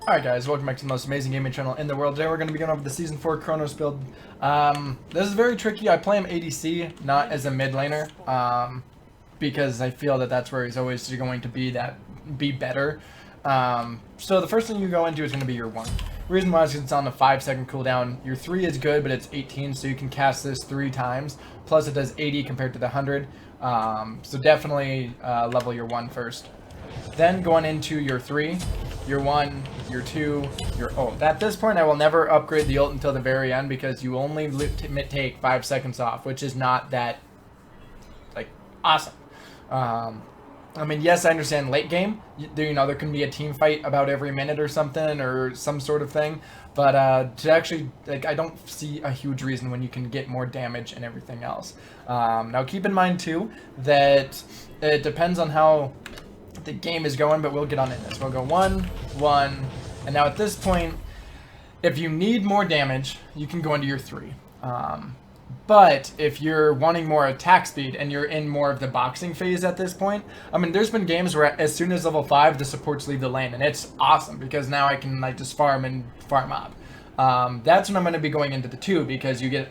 Alright guys, welcome back to the most amazing gaming channel in the world. Today we're going to be going over the Season 4 Chronos build. This is very tricky. I play him ADC, not as a mid laner, because I feel that that's where he's always going to be better. So the first thing you go into is going to be your 1. Reason why is because it's on the 5-second cooldown. Your 3 is good, but it's 18, so you can cast this 3 times. Plus it does 80 compared to the 100. So definitely level your 1 first. Then going into your 3, your 1, your 2, your ult. At this point, I will never upgrade the ult until the very end because you only take 5 seconds off, which is not that, like, awesome. I mean, yes, I understand late game. There can be a team fight about every minute or something or some sort of thing. But to actually, like, I don't see a huge reason when you can get more damage and everything else. Now, keep in mind, too, that it depends on how the game is going, but we'll get on in this. We'll go 1, 1, and now at this point, if you need more damage, you can go into your 3. But if you're wanting more attack speed and you're in more of the boxing phase at this point, I mean, there's been games where as soon as level 5, the supports leave the lane, and it's awesome because now I can like just farm and farm up. That's when I'm going to be going into the 2 because you get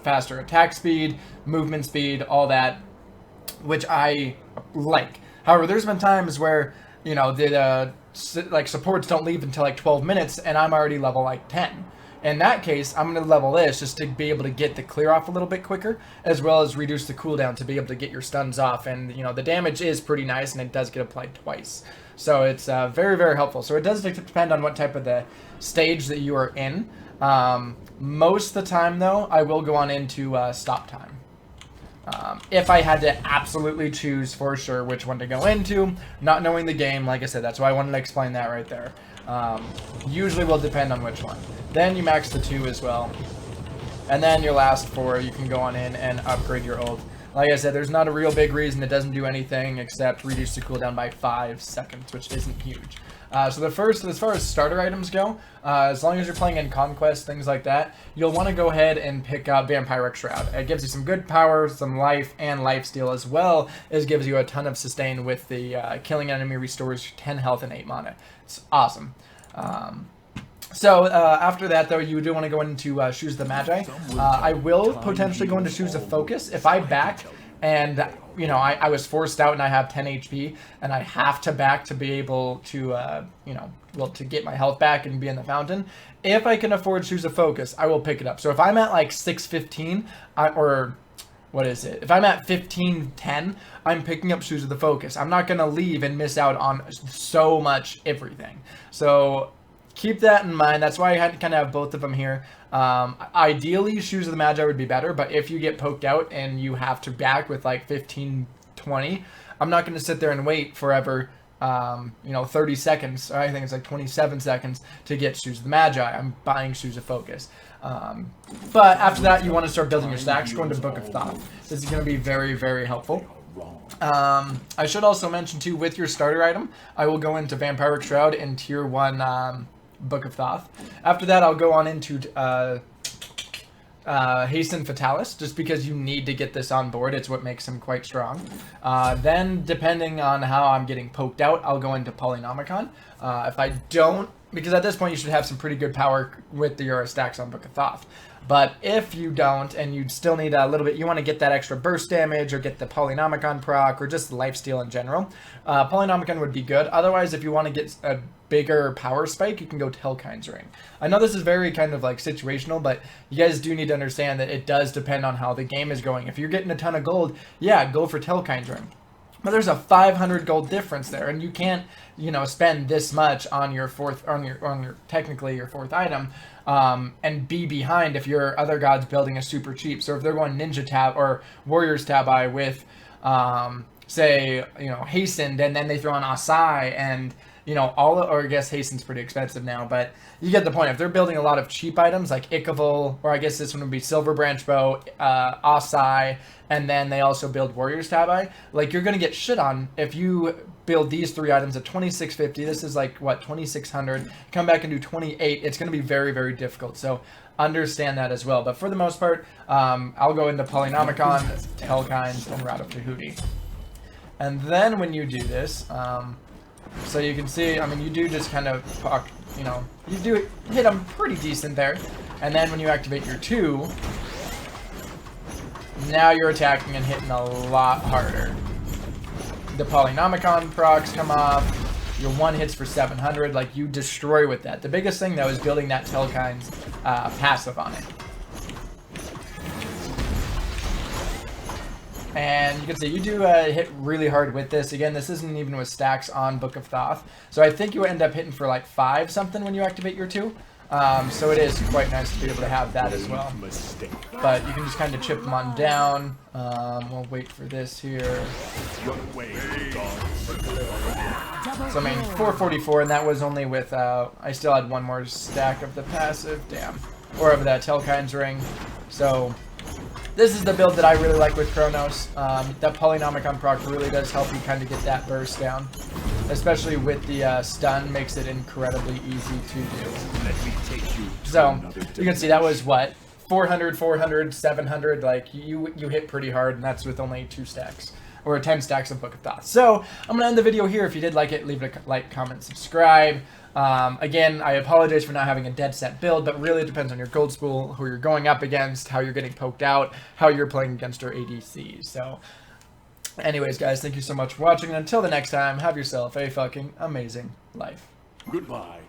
faster attack speed, movement speed, all that, which I like. However, there's been times where, you know, the supports don't leave until like 12 minutes and I'm already level like 10. In that case, I'm going to level this just to be able to get the clear off a little bit quicker, as well as reduce the cooldown to be able to get your stuns off. And, you know, the damage is pretty nice and it does get applied twice. So it's very, very helpful. So it does depend on what type of the stage that you are in. Most of the time, though, I will go on into stop time. If I had to absolutely choose for sure which one to go into, not knowing the game, like I said, that's why I wanted to explain that right there. Usually will depend on which one. Then you max the 2 as well. And then your last 4, you can go on in and upgrade your ult. Like I said, there's not a real big reason. It doesn't do anything except reduce the cooldown by 5 seconds, which isn't huge. So the first, as far as starter items go, as long as you're playing in Conquest, things like that, you'll want to go ahead and pick up Vampiric Shroud. It gives you some good power, some life, and lifesteal, as well as gives you a ton of sustain with the killing enemy restores 10 health and 8 mana. It's awesome. So after that, though, you do want to go into Shoes the Magi. I will potentially go into Shoes of Focus. If I back and, you know, I was forced out and I have 10 HP and I have to back to be able to, to get my health back and be in the fountain. If I can afford Shoes of Focus, I will pick it up. So if I'm at like 615 if I'm at 1510, I'm picking up Shoes of the Focus. I'm not going to leave and miss out on so much everything. So keep that in mind. That's why I had to kind of have both of them here. Ideally, Shoes of the Magi would be better, but if you get poked out and you have to back with like 15-20, I'm not going to sit there and wait forever, 30 seconds, or I think it's like 27 seconds to get Shoes of the Magi. I'm buying Shoes of Focus. But after that, you want to start building your stacks, going to Book of Thought. This is going to be very, very helpful. I should also mention too, with your starter item, I will go into Vampiric Shroud in tier 1 Book of Thoth. After that, I'll go on into Hasten Fatalis, just because you need to get this on board. It's what makes him quite strong. Then, depending on how I'm getting poked out, I'll go into Polynomicon. If I don't, because at this point you should have some pretty good power with your stacks on Book of Thoth. But if you don't, and you still need a little bit, you want to get that extra burst damage, or get the Polynomicon proc, or just lifesteal in general, Polynomicon would be good. Otherwise, if you want to get a bigger power spike, you can go Telkine's Ring. I know this is very kind of like situational, but you guys do need to understand that it does depend on how the game is going. If you're getting a ton of gold, yeah, go for Telkine's Ring. But there's a 500 gold difference there, and you can't, spend this much on your technically your 4th item, and be behind if your other god's building a super cheap. So if they're going Ninja Tab or Warriors Tabi with, say, Hastened, and then they throw on Asai and, or I guess Hasten's pretty expensive now, but you get the point. If they're building a lot of cheap items like Ichabod, or I guess this one would be Silver Branch Bow, Asai, and then they also build Warriors Tabi, like, you're going to get shit on if you build these 3 items at 2650. This is like, what, 2600. Come back and do 28. It's going to be very, very difficult. So understand that as well. But for the most part, I'll go into Polynomicon, Telkines, and Route of Tahuti. And then when you do this, So you can see, I mean, you do just kind of, you know, you do hit them pretty decent there. And then when you activate your 2, now you're attacking and hitting a lot harder. The Polynomicon procs come off. Your 1 hits for 700. Like, you destroy with that. The biggest thing, though, is building that Telkind's passive on it. And you can see you do hit really hard with this. Again, this isn't even with stacks on Book of Thoth. So I think you end up hitting for like 5 something when you activate your 2. So it is quite nice to be able to have that as well. But you can just kind of chip them on down. We'll wait for this here. So I mean, 444, and that was only with, I still had 1 more stack of the passive, damn. Or of that Telkind's ring. So this is the build that I really like with Chronos. That Polynomicon proc really does help you kind of get that burst down. Especially with the stun, makes it incredibly easy to do. So, you can see that was what? 400, 400, 700, like, you hit pretty hard, and that's with only 2 stacks. Or 10 stacks of Book of Thoth. So, I'm going to end the video here. If you did like it, leave a like, comment, subscribe. Again, I apologize for not having a dead set build, but really it depends on your gold school, who you're going up against, how you're getting poked out, how you're playing against your ADCs. So, anyways, guys, thank you so much for watching, and until the next time, have yourself a fucking amazing life. Goodbye.